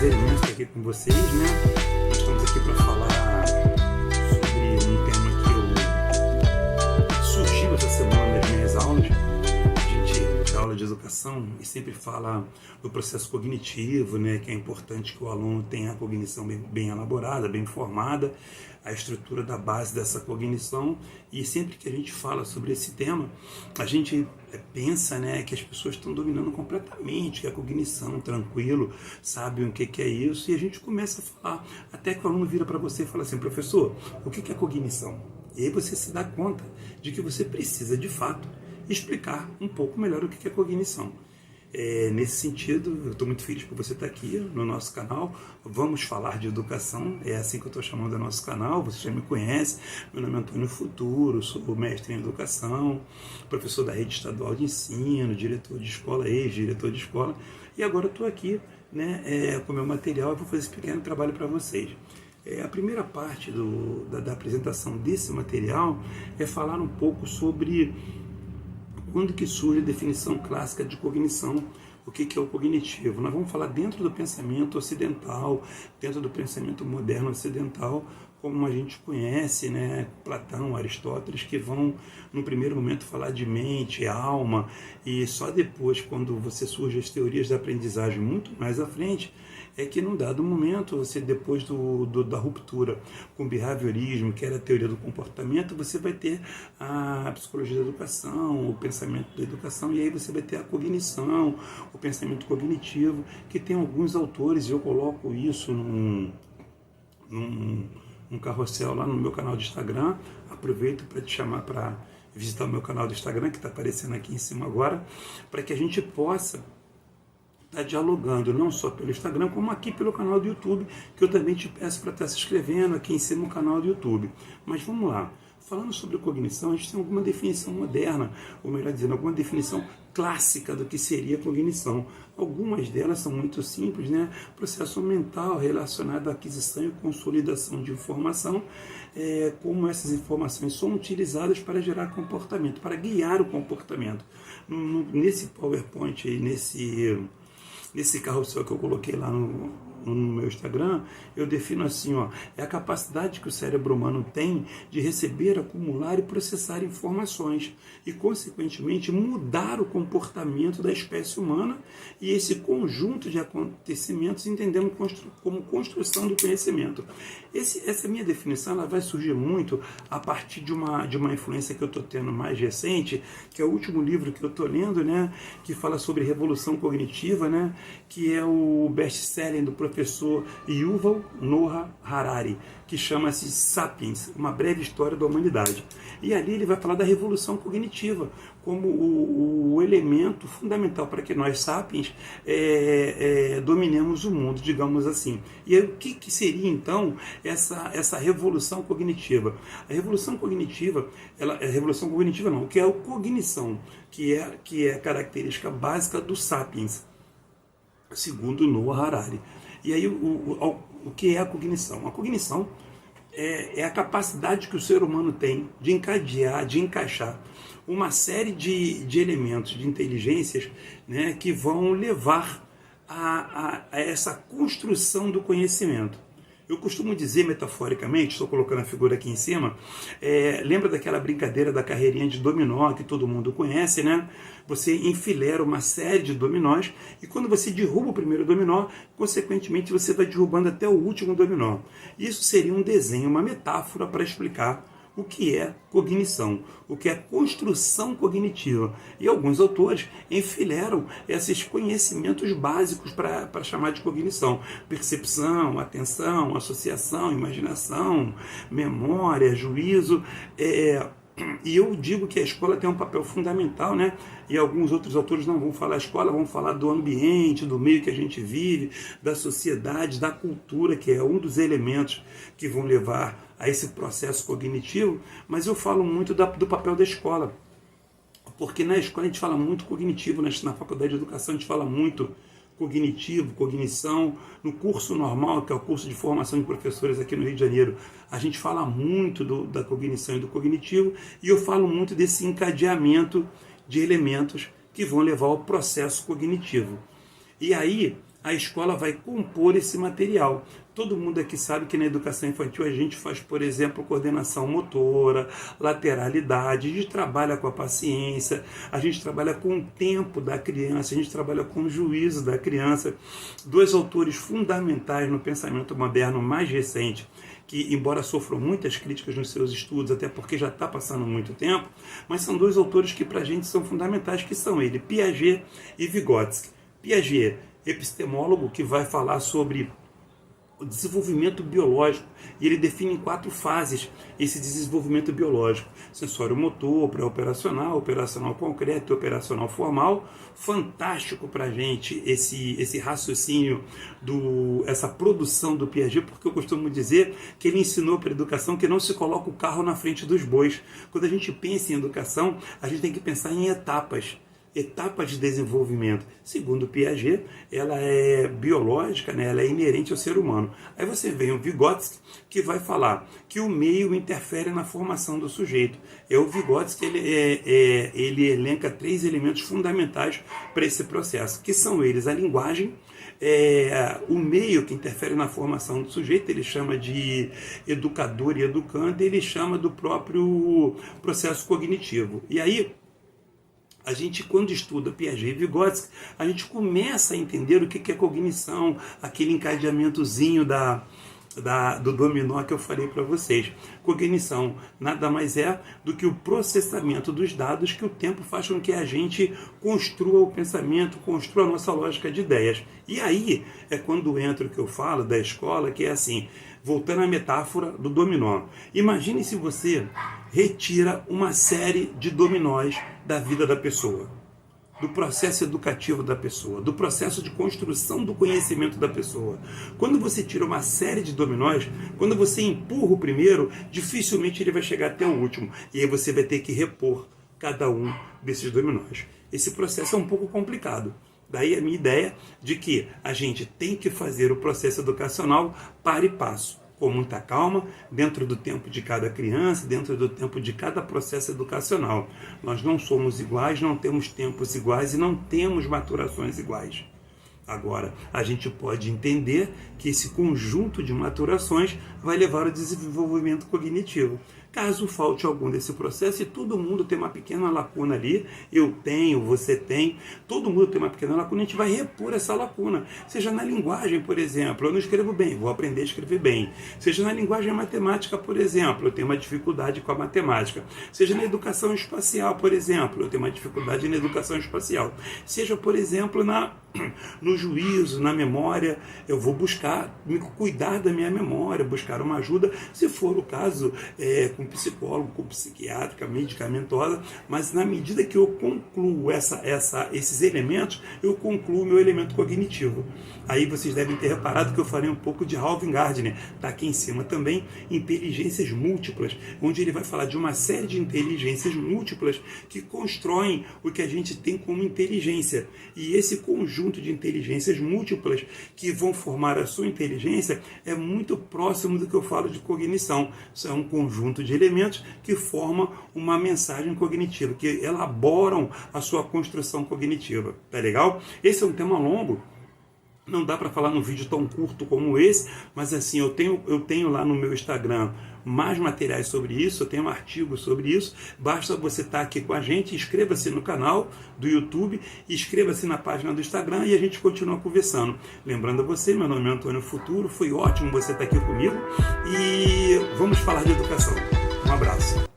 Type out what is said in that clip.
prazer imenso estar aqui com vocês, né? Nós estamos aqui para falar sobre um tema que surgiu essa semana nas minhas aulas. A gente dá aula de educação e sempre fala do processo cognitivo, né? Que é importante que o aluno tenha a cognição bem elaborada, bem formada, a estrutura da base dessa cognição, e sempre que a gente fala sobre esse tema, a gente pensa, né, que as pessoas estão dominando completamente, que a cognição, tranquilo, sabem o que é isso, e a gente começa a falar, até que o aluno vira para você e fala assim: professor, o que é cognição? E aí você se dá conta de que você precisa, de fato, explicar um pouco melhor o que é cognição. Nesse sentido, eu estou muito feliz por você estar aqui no nosso canal. Vamos falar de educação, é assim que eu estou chamando o nosso canal. Você já me conhece, meu nome é Antônio Futuro, sou mestre em educação, professor da rede estadual de ensino, diretor de escola, ex-diretor de escola, e agora eu estou aqui, né, com meu material e vou fazer esse pequeno trabalho para vocês. A primeira parte da apresentação desse material é falar um pouco sobre quando que surge a definição clássica de cognição, o que é o cognitivo. Nós vamos falar dentro do pensamento ocidental, dentro do pensamento moderno ocidental, como a gente conhece, né, Platão, Aristóteles, que vão, no primeiro momento, falar de mente, alma, e só depois, quando você surge as teorias da aprendizagem muito mais à frente, é que num dado momento, você depois da ruptura com o behaviorismo, que era a teoria do comportamento, você vai ter a psicologia da educação, o pensamento da educação, e aí você vai ter a cognição, o pensamento cognitivo, que tem alguns autores, e eu coloco isso num carrossel lá no meu canal de Instagram. Aproveito para te chamar para visitar o meu canal do Instagram, que está aparecendo aqui em cima agora, para que a gente possa estar dialogando, não só pelo Instagram, como aqui pelo canal do YouTube, que eu também te peço para estar se inscrevendo aqui em cima no canal do YouTube. Mas vamos lá. Falando sobre cognição, a gente tem alguma definição moderna, ou melhor dizendo, alguma definição clássica do que seria cognição. Algumas delas são muito simples, né? Processo mental relacionado à aquisição e consolidação de informação, como essas informações são utilizadas para gerar comportamento, para guiar o comportamento. Nesse PowerPoint, nesse carrossel que eu coloquei lá no meu Instagram, eu defino assim, é a capacidade que o cérebro humano tem de receber, acumular e processar informações e, consequentemente, mudar o comportamento da espécie humana, e esse conjunto de acontecimentos entendemos como construção do conhecimento. Essa minha definição ela vai surgir muito a partir de uma influência que eu estou tendo mais recente, que é o último livro que eu estou lendo, né, que fala sobre revolução cognitiva, né, que é o best-seller do professor Yuval Noah Harari, que chama-se Sapiens, uma breve história da humanidade. E ali ele vai falar da revolução cognitiva como o elemento fundamental para que nós, sapiens, dominemos o mundo, digamos assim. E aí, o que seria, então, essa revolução cognitiva? A revolução cognitiva, o que é a cognição, que é a característica básica do sapiens, segundo Noah Harari. E aí, o que é a cognição? A cognição é a capacidade que o ser humano tem de encadear, de encaixar uma série de elementos, de inteligências, né, que vão levar a essa construção do conhecimento. Eu costumo dizer metaforicamente, estou colocando a figura aqui em cima, lembra daquela brincadeira da carreirinha de dominó que todo mundo conhece, né? Você enfileira uma série de dominós e quando você derruba o primeiro dominó, consequentemente você vai derrubando até o último dominó. Isso seria um desenho, uma metáfora para explicar o que é cognição, o que é construção cognitiva. E alguns autores enfileiram esses conhecimentos básicos para chamar de cognição: percepção, atenção, associação, imaginação, memória, juízo. E eu digo que a escola tem um papel fundamental, né? E alguns outros autores não vão falar escola, vão falar do ambiente, do meio que a gente vive, da sociedade, da cultura, que é um dos elementos que vão levar a esse processo cognitivo. Mas eu falo muito do papel da escola, porque na escola a gente fala muito cognitivo, na faculdade de educação a gente fala muito cognitivo, cognição. No curso normal, que é o curso de formação de professores aqui no Rio de Janeiro, a gente fala muito da cognição e do cognitivo, e eu falo muito desse encadeamento de elementos que vão levar ao processo cognitivo. E aí, a escola vai compor esse material. Todo mundo aqui sabe que na educação infantil a gente faz, por exemplo, coordenação motora, lateralidade, a gente trabalha com a paciência, a gente trabalha com o tempo da criança, a gente trabalha com o juízo da criança. Dois autores fundamentais no pensamento moderno mais recente, que embora sofram muitas críticas nos seus estudos, até porque já está passando muito tempo, mas são dois autores que para a gente são fundamentais, que são ele, Piaget e Vygotsky. Piaget, epistemólogo, que vai falar sobre o desenvolvimento biológico, e ele define em 4 fases esse desenvolvimento biológico: sensório-motor, pré-operacional, operacional concreto e operacional formal. Fantástico para a gente esse raciocínio, essa produção do Piaget, porque eu costumo dizer que ele ensinou para a educação que não se coloca o carro na frente dos bois. Quando a gente pensa em educação, a gente tem que pensar em etapas de desenvolvimento. Segundo Piaget, ela é biológica, né? Ela é inerente ao ser humano. Aí você vem o Vygotsky, que vai falar que o meio interfere na formação do sujeito. O Vygotsky ele elenca 3 elementos fundamentais para esse processo, que são eles: a linguagem, o meio que interfere na formação do sujeito, ele chama de educador e educando, ele chama do próprio processo cognitivo. E aí, a gente, quando estuda Piaget e Vygotsky, a gente começa a entender o que é cognição, aquele encadeamentozinho do dominó que eu falei para vocês. Cognição nada mais é do que o processamento dos dados que o tempo faz com que a gente construa o pensamento, construa a nossa lógica de ideias. E aí é quando entra o que eu falo da escola, que é assim, voltando à metáfora do dominó. Imagine se você retira uma série de dominós da vida da pessoa, do processo educativo da pessoa, do processo de construção do conhecimento da pessoa. Quando você tira uma série de dominós, quando você empurra o primeiro, dificilmente ele vai chegar até o último. E aí você vai ter que repor cada um desses dominós. Esse processo é um pouco complicado. Daí a minha ideia de que a gente tem que fazer o processo educacional passo a passo, com muita calma, dentro do tempo de cada criança, dentro do tempo de cada processo educacional. Nós não somos iguais, não temos tempos iguais e não temos maturações iguais. Agora, a gente pode entender que esse conjunto de maturações vai levar ao desenvolvimento cognitivo. Caso falte algum desse processo, e todo mundo tem uma pequena lacuna ali, eu tenho, você tem, todo mundo tem uma pequena lacuna, a gente vai repor essa lacuna. Seja na linguagem, por exemplo, eu não escrevo bem, vou aprender a escrever bem. Seja na linguagem matemática, por exemplo, eu tenho uma dificuldade com a matemática. Seja na educação espacial, por exemplo, eu tenho uma dificuldade na educação espacial. Seja, por exemplo, no juízo, na memória, eu vou cuidar da minha memória, buscar uma ajuda, se for o caso, com psicólogo, com psiquiátrica, medicamentosa, mas na medida que eu concluo esses elementos, eu concluo o meu elemento cognitivo. Aí vocês devem ter reparado que eu falei um pouco de Alvin Gardner, está aqui em cima também, inteligências múltiplas, onde ele vai falar de uma série de inteligências múltiplas que constroem o que a gente tem como inteligência. E esse conjunto de inteligências múltiplas que vão formar a sua inteligência é muito próximo do que eu falo de cognição. Isso é um conjunto de elementos que formam uma mensagem cognitiva, que elaboram a sua construção cognitiva. Tá legal? Esse é um tema longo, não dá para falar num vídeo tão curto como esse, mas assim, eu tenho lá no meu Instagram mais materiais sobre isso, eu tenho um artigo sobre isso, basta você estar aqui com a gente, inscreva-se no canal do YouTube, inscreva-se na página do Instagram e a gente continua conversando. Lembrando a você, meu nome é Antônio Futuro, foi ótimo você estar aqui comigo e vamos falar de educação. Um abraço.